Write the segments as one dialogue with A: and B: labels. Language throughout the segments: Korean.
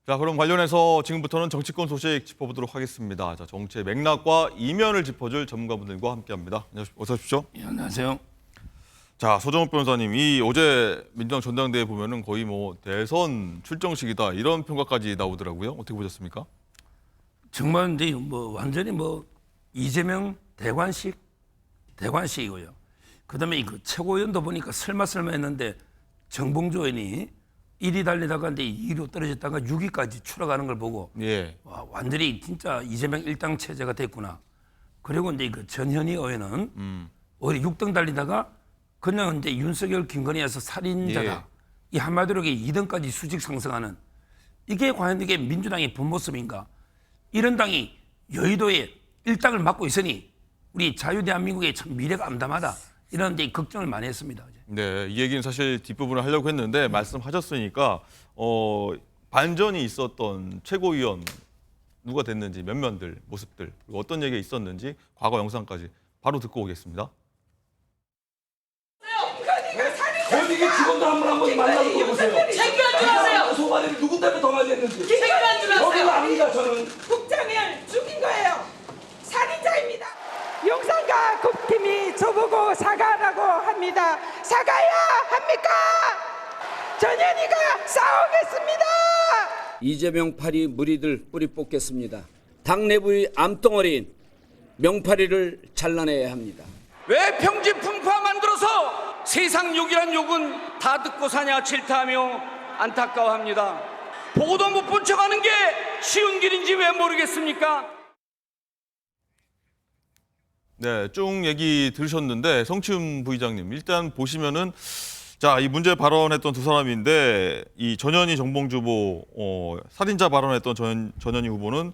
A: 자, 그럼 관련해서 지금부터는 정치권 소식 짚어보도록 하겠습니다. 자, 정치의 맥락과 이면을 짚어줄 전문가분들과 함께합니다. 어서 오십시오.
B: 예, 안녕하세요.
A: 자, 소정욱 변호사님, 이 어제 민주당 전당대회 보면은 거의 뭐 대선 출정식이다 이런 평가까지 나오더라고요. 어떻게 보셨습니까?
B: 정말 이제 뭐 완전히 뭐 이재명 대관식이고요. 그다음에 그 최고위원도 보니까 설마 했는데 정봉주 의원이 1위 달리다가 이제 2위로 떨어졌다가 6위까지 추락하는 걸 보고
A: 예.
B: 와, 완전히 진짜 이재명 일당 체제가 됐구나. 그리고 이제 그 전현희 의원은 오히려 6등 달리다가 그냥 이제 윤석열 김건희에서 살인자다.
A: 예.
B: 이 한마디로 2등까지 수직 상승하는 이게 과연 이게 민주당의 본 모습인가? 이런 당이 여의도에 일당을 맡고 있으니 우리 자유대한민국의 참 미래가 암담하다. 이런 데 걱정을 많이 했습니다.
A: 네, 이 얘기는 사실 뒷부분을 하려고 했는데 말씀하셨으니까 반전이 있었던 최고위원 누가 됐는지 면면들, 모습들, 그리고 어떤 얘기가 있었는지 과거 영상까지 바로 듣고 오겠습니다.
C: 거기 직원들 한번 만나서 물어보세요.
D: 챙겨안 들어왔어요.
C: 소관이 누구 때문에 더 많이 했는지.
D: 챙겨안
C: 여기는
D: 들어왔어요.
C: 압니다, 저는.
D: 국장을 죽인 거예요. 살인자입니다. 용산과 국팀이 저보고 사과하라고 합니다. 사과야 합니까? 전현희가 싸우겠습니다.
E: 이재명 파리 무리들 뿌리 뽑겠습니다. 당 내부의 암덩어리인 명파리를 잘라내야 합니다.
F: 왜 평지 풍파 만들어서 세상 욕이란 욕은 다 듣고 사냐 질타하며 안타까워합니다. 보고도 못 본 척하는 게 쉬운 길인지 왜 모르겠습니까?
A: 네, 쭉 얘기 들으셨는데 성취음 부의장님 일단 보시면은 자, 이 문제 발언했던 두 사람인데 이 전현희 정봉주 후보 살인자 발언했던 전현희 후보는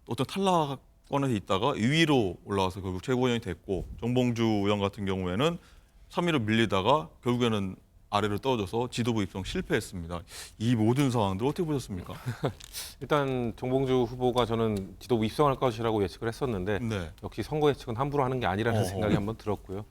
A: 어떤 탈락권에 있다가 2위로 올라와서 결국 최고위원이 됐고 정봉주 의원 같은 경우에는 3위로 밀리다가 결국에는 아래로 떨어져서 지도부 입성 실패했습니다. 이 모든 상황들 어떻게 보셨습니까?
G: 일단 정봉주 후보가 저는 지도부 입성할 것이라고 예측을 했었는데
A: 네.
G: 역시 선거 예측은 함부로 하는 게 아니라는 생각이 한번 들었고요.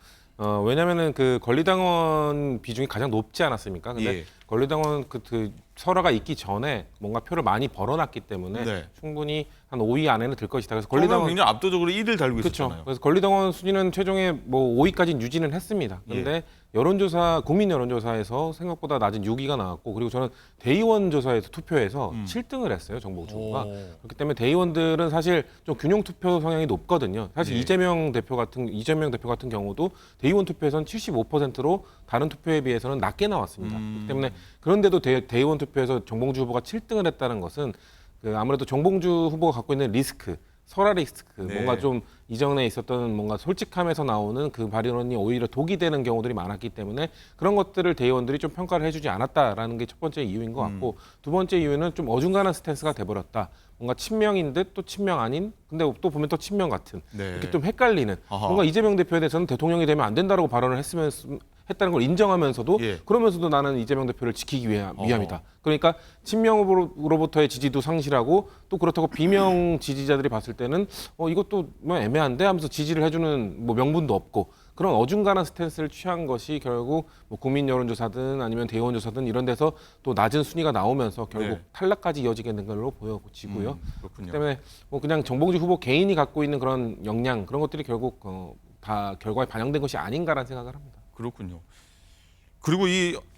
G: 왜냐하면은 그 권리당원 비중이 가장 높지 않았습니까? 근데
A: 예.
G: 권리당원 그 설화가 있기 전에 뭔가 표를 많이 벌어놨기 때문에
A: 네.
G: 충분히 한 5위 안에는 들 것이다. 그래서
A: 권리당원
G: 권리당원
A: 굉장히 압도적으로 1위를 달고
G: 그렇죠.
A: 있었잖아요.
G: 그래서 권리당원 순위는 최종에 뭐 5위까지는 유지는 했습니다. 그런데 여론조사, 국민 여론조사에서 생각보다 낮은 6위가 나왔고, 그리고 저는 대의원 조사에서 투표에서 7등을 했어요, 정봉주 후보가. 그렇기 때문에 대의원들은 사실 좀 균형 투표 성향이 높거든요. 사실
A: 예.
G: 이재명 대표 같은 경우도 대의원 투표에서는 75%로 다른 투표에 비해서는 낮게 나왔습니다. 그렇기 때문에 그런데도 대의원 투표에서 정봉주 후보가 7등을 했다는 것은 그 아무래도 정봉주 후보가 갖고 있는 리스크, 설화 리스크,
A: 네.
G: 뭔가 좀 이전에 있었던 뭔가 솔직함에서 나오는 그 발언이 오히려 독이 되는 경우들이 많았기 때문에 그런 것들을 대의원들이 좀 평가를 해주지 않았다라는 게 첫 번째 이유인 것 같고, 두 번째 이유는 좀 어중간한 스탠스가 돼버렸다. 뭔가 친명인 듯 또 친명 아닌, 근데 또 보면 또 친명 같은,
A: 네.
G: 이렇게 좀 헷갈리는,
A: 아하.
G: 뭔가 이재명 대표에 대해서는 대통령이 되면 안 된다라고 발언을 했다는 걸 인정하면서도
A: 예.
G: 그러면서도 나는 이재명 대표를 지키기 위함이다. 그러니까 친명으로부터의 지지도 상실하고, 또 그렇다고 비명 지지자들이 봤을 때는 이것도 뭐 애매한데 하면서 지지를 해주는 뭐 명분도 없고, 그런 어중간한 스탠스를 취한 것이 결국 뭐 국민 여론조사든 아니면 대의원 조사든 이런 데서 또 낮은 순위가 나오면서 결국
A: 네.
G: 탈락까지 이어지게 된 걸로 보여지고요.
A: 그렇군요.
G: 그 때문에 뭐 그냥 정봉주 후보 개인이 갖고 있는 그런 역량, 그런 것들이 결국 다 결과에 반영된 것이 아닌가라는 생각을 합니다.
A: 그렇군요. 그리고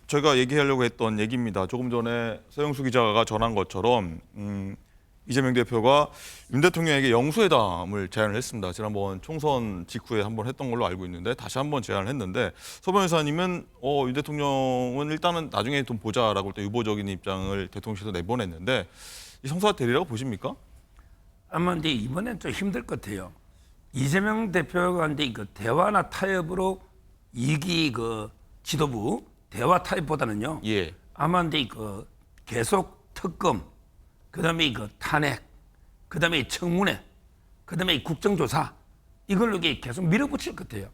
A: 저희가 얘기하려고 했던 얘기입니다. 조금 전에 서영수 기자가 전한 것처럼 이재명 대표가 윤 대통령에게 영수회담을 제안을 했습니다. 지난번 총선 직후에 한번 했던 걸로 알고 있는데 다시 한번 제안을 했는데 서 변호사님은 윤 대통령은 일단은 나중에 좀 보자라고 또 유보적인 입장을 대통령실에서 내보냈는데 이 성사가 되리라고 보십니까?
B: 아마 이제 이번엔 좀 힘들 것 같아요. 이재명 대표가 이제 그 대화나 타협으로 이기 그 지도부 대화 타협보다는요.
A: 예.
B: 아마 이제 그 계속 특검, 그다음에 그 탄핵, 그다음에 청문회, 그다음에 국정조사 이걸로 이게 계속 밀어붙일 것 같아요.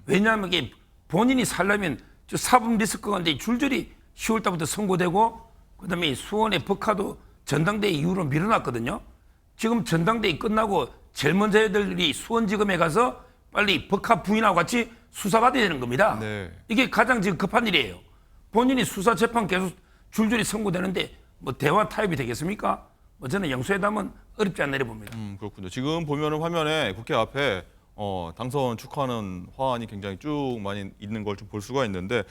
B: 왜냐하면 이게 본인이 살려면 저 사법 리스크가 이제 줄줄이 10월 달부터 선고되고, 그다음에 수원의 법카도 전당대회 이후로 밀어놨거든요. 지금 전당대회 끝나고 제일 먼저 해야 될 일이 수원지검에 가서 빨리 법카 부인하고 같이 수사받아야 되는 겁니다.
A: 네.
B: 이게 가장 지금 급한 일이에요. 본인이 수사 재판 계속 줄줄이 선고되는데 뭐 대화 타협이 되겠습니까? 뭐 저는 영수회담은 어렵지 않나 봅니다.
A: 그렇군요. 지금 보면은 화면에 국회 앞에 당선 축하하는 화환이 굉장히 쭉 많이 있는 걸 좀 볼 수가 있는데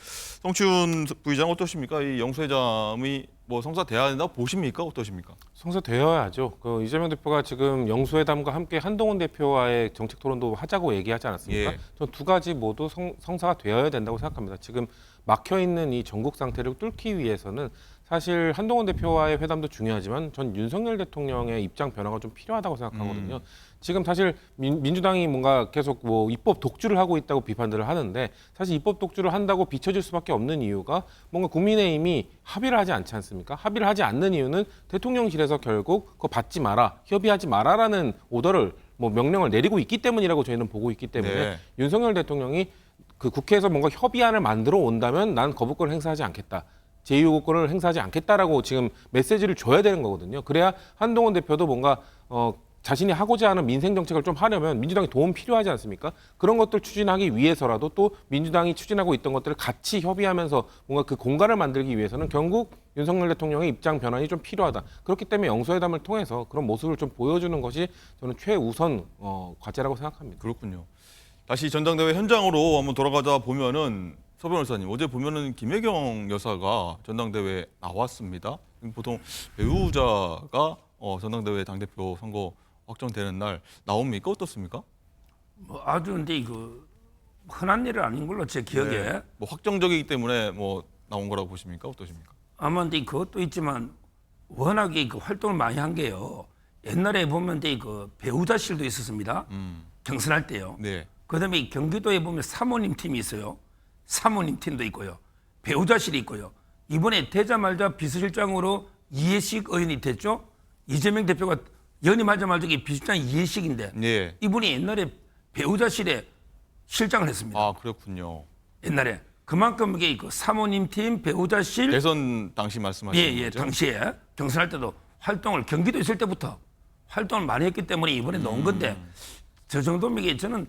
A: 성춘 부의장 어떠십니까? 이 영수회담이 뭐 성사돼야 된다고 보십니까? 어떠십니까?
G: 성사되어야죠. 그 이재명 대표가 지금 영수회담과 함께 한동훈 대표와의 정책 토론도 하자고 얘기하지 않았습니까?
A: 예.
G: 전 두 가지 모두 성사가 되어야 된다고 생각합니다. 지금 막혀 있는 이 전국 상태를 뚫기 위해서는 사실 한동훈 대표와의 회담도 중요하지만 전 윤석열 대통령의 입장 변화가 좀 필요하다고 생각하거든요. 지금 사실 민주당이 뭔가 계속 뭐 입법 독주를 하고 있다고 비판들을 하는데 사실 입법 독주를 한다고 비춰질 수밖에 없는 이유가 뭔가 국민의힘이 합의를 하지 않지 않습니까? 합의를 하지 않는 이유는 대통령실에서 결국 그거 받지 마라, 협의하지 마라라는 오더를 뭐 명령을 내리고 있기 때문이라고 저희는 보고 있기 때문에
A: 네.
G: 윤석열 대통령이 그 국회에서 뭔가 협의안을 만들어 온다면 난 거부권을 행사하지 않겠다. 제2요구권을 행사하지 않겠다라고 지금 메시지를 줘야 되는 거거든요. 그래야 한동훈 대표도 뭔가 자신이 하고자 하는 민생 정책을 좀 하려면 민주당이 도움 필요하지 않습니까? 그런 것들 추진하기 위해서라도 또 민주당이 추진하고 있던 것들을 같이 협의하면서 뭔가 그 공간을 만들기 위해서는 결국 윤석열 대통령의 입장 변환이 좀 필요하다. 그렇기 때문에 영수회담을 통해서 그런 모습을 좀 보여주는 것이 저는 최우선 과제라고 생각합니다.
A: 그렇군요. 다시 전당대회 현장으로 한번 돌아가자 보면은 서 변호사님 어제 보면은 김혜경 여사가 전당대회에 나왔습니다. 보통 배우자가 전당대회 당대표 선거 확정되는 날 나옵니까? 어떻습니까?
B: 뭐 아주 근데 그 흔한 일은 아닌 걸로 제 기억에
A: 네. 뭐 확정적이기 때문에 뭐 나온 거라고 보십니까? 어떠십니까?
B: 아마 근데 그것도 있지만 워낙에 그 활동을 많이 한 게요. 옛날에 보면 그 배우자실도 있었습니다. 경선할 때요.
A: 네.
B: 그다음에 경기도에 보면 사모님 팀이 있어요. 사모님 팀도 있고요. 배우자실이 있고요. 이번에 되자마자 비서실장으로 이해식 의원이 됐죠. 이재명 대표가 연임하자마자 비서실장 이해식인데
A: 네.
B: 이분이 옛날에 배우자실에 실장을 했습니다.
A: 아 그렇군요.
B: 옛날에 그만큼 이게 그 사모님 팀 배우자실
A: 대선 당시 말씀하시는
B: 예,
A: 거죠?
B: 당시에 경선할 때도 활동을 경기도 있을 때부터 활동을 많이 했기 때문에 이번에 넣은 건데 저 정도면 이게 저는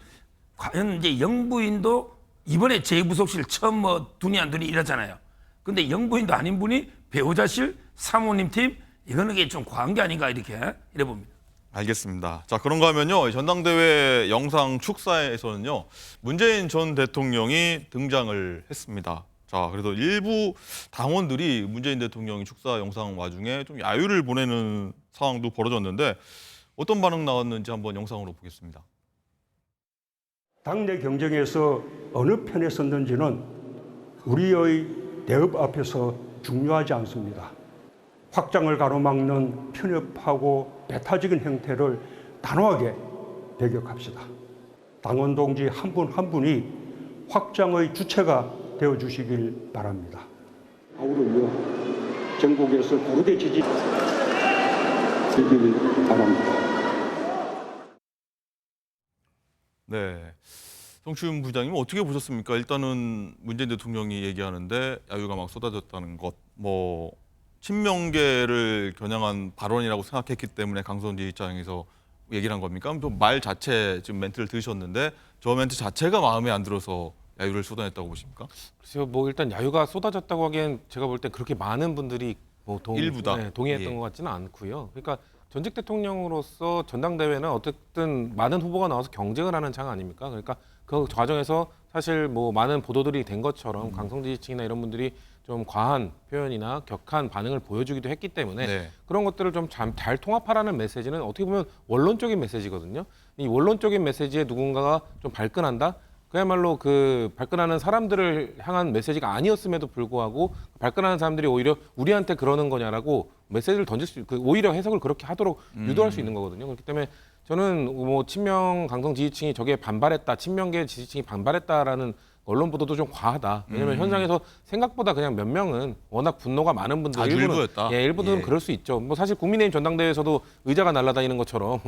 B: 과연 이제 영부인도 이번에 제2부속실 처음 뭐 두니 안 두니 이러잖아요. 근데 영부인도 아닌 분이 배우자실 사모님 팀 이거는 게 좀 과한 게 아닌가 이렇게 이래 봅니다.
A: 알겠습니다. 자 그런가 하면요 전당대회 영상 축사에서는요 문재인 전 대통령이 등장을 했습니다. 자 그래서 일부 당원들이 문재인 대통령이 축사 영상 와중에 좀 야유를 보내는 상황도 벌어졌는데 어떤 반응 나왔는지 한번 영상으로 보겠습니다.
H: 당내 경쟁에서 어느 편에 섰는지는 우리의 대업 앞에서 중요하지 않습니다. 확장을 가로막는 편협하고 배타적인 행태를 단호하게 배격합시다. 당원 동지 한 분 한 분이 확장의 주체가 되어주시길 바랍니다. 아우르며 전국에서 고르게 지지를 바랍니다.
A: 네, 성춘 부장님 어떻게 보셨습니까? 일단은 문재인 대통령이 얘기하는데 야유가 막 쏟아졌다는 것, 뭐 친명계를 겨냥한 발언이라고 생각했기 때문에 강성지 입장에서 얘기를 한 겁니까? 또 말 자체 지금 멘트를 들으셨는데 저 멘트 자체가 마음에 안 들어서 야유를 쏟아냈다고 보십니까?
G: 그래서 뭐 일단 야유가 쏟아졌다고 하기엔 제가 볼 때 그렇게 많은 분들이 뭐
A: 일부다.
G: 동의했던
A: 예.
G: 것 같지는 않고요. 그러니까 전직 대통령으로서 전당대회는 어쨌든 많은 후보가 나와서 경쟁을 하는 장 아닙니까? 그러니까 그 과정에서 사실 뭐 많은 보도들이 된 것처럼 강성지 지층이나 이런 분들이 좀 과한 표현이나 격한 반응을 보여주기도 했기 때문에
A: 네.
G: 그런 것들을 좀 잘 통합하라는 메시지는 어떻게 보면 원론적인 메시지거든요. 이 원론적인 메시지에 누군가가 좀 발끈한다? 그야말로 그 발끈하는 사람들을 향한 메시지가 아니었음에도 불구하고 발끈하는 사람들이 오히려 우리한테 그러는 거냐라고 메시지를 던질 수, 오히려 해석을 그렇게 하도록 유도할 수 있는 거거든요. 그렇기 때문에 저는 뭐 친명 강성 지지층이 저게 반발했다, 친명계 지지층이 반발했다라는 언론 보도도 좀 과하다. 왜냐하면 현장에서 생각보다 그냥 몇 명은 워낙 분노가 많은 분들
A: 아주 일부였다.
G: 예, 일부들은
A: 예.
G: 그럴 수 있죠. 뭐 사실 국민의힘 전당대회에서도 의자가 날아다니는 것처럼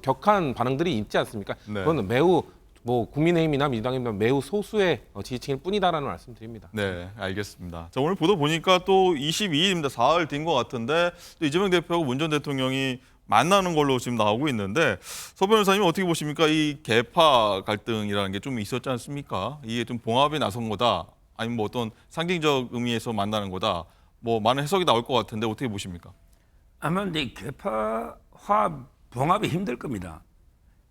G: 격한 반응들이 있지 않습니까?
A: 네.
G: 그건 매우 뭐 국민의힘이나 민주당이나 매우 소수의 지지층일 뿐이다라는 말씀드립니다.
A: 네, 알겠습니다. 자, 오늘 보도 보니까 또 22일입니다. 사흘 된 것 같은데 또 이재명 대표하고 문 전 대통령이 만나는 걸로 지금 나오고 있는데 서 변호사님 어떻게 보십니까? 이 계파 갈등이라는 게 좀 있었지 않습니까? 이게 좀 봉합에 나선 거다. 아니면 뭐 어떤 상징적 의미에서 만나는 거다. 뭐 많은 해석이 나올 것 같은데 어떻게 보십니까?
B: 아마 이제 개파화 봉합이 힘들 겁니다.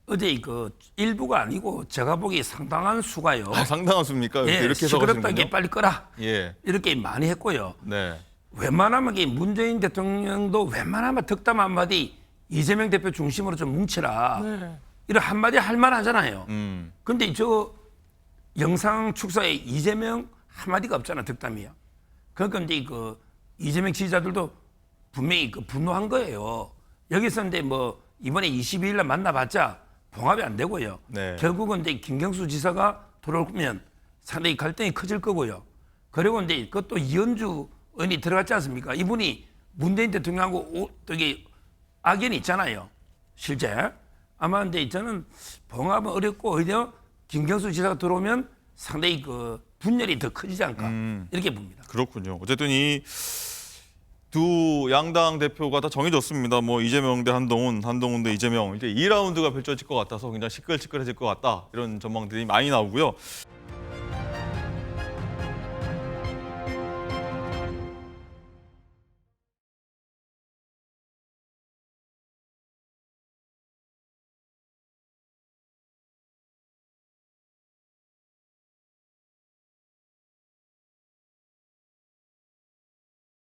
B: 어제 그 일부가 아니고 제가 보기 상당한 수가요.
A: 상당한 수입니까?
B: 예,
A: 이렇게
B: 시끄럽다게
A: 해석하시는군요.
B: 빨리 끄라.
A: 예,
B: 이렇게 많이 했고요.
A: 네,
B: 웬만하면 이 문재인 대통령도 웬만하면 덕담 한마디 이재명 대표 중심으로 좀 뭉치라. 이런 한마디 할 만하잖아요. 근데 저 영상 축소에 이재명 한마디가 없잖아, 덕담이야. 그러니까 이제 그 이재명 지지자들도 분명히 그 분노한 거예요. 여기서 근데 뭐 이번에 22일 날 만나봤자 봉합이 안 되고요.
A: 네.
B: 결국은 이제 김경수 지사가 돌아오면 상당히 갈등이 커질 거고요. 그리고 이제 그것도 이현주 의원이 들어갔지 않습니까? 이분이 문재인 대통령하고 되게 악연이 있잖아요. 실제. 아마 근데 저는 봉합은 어렵고 오히려 김경수 지사가 들어오면 상당히 그 분열이 더 커지지 않을까 이렇게 봅니다.
A: 그렇군요. 어쨌든 이 두 양당 대표가 다 정해졌습니다. 뭐 이재명 대 한동훈, 한동훈 대 이재명 이제 2라운드가 펼쳐질 것 같아서 굉장히 시끌시끌해질 것 같다 이런 전망들이 많이 나오고요.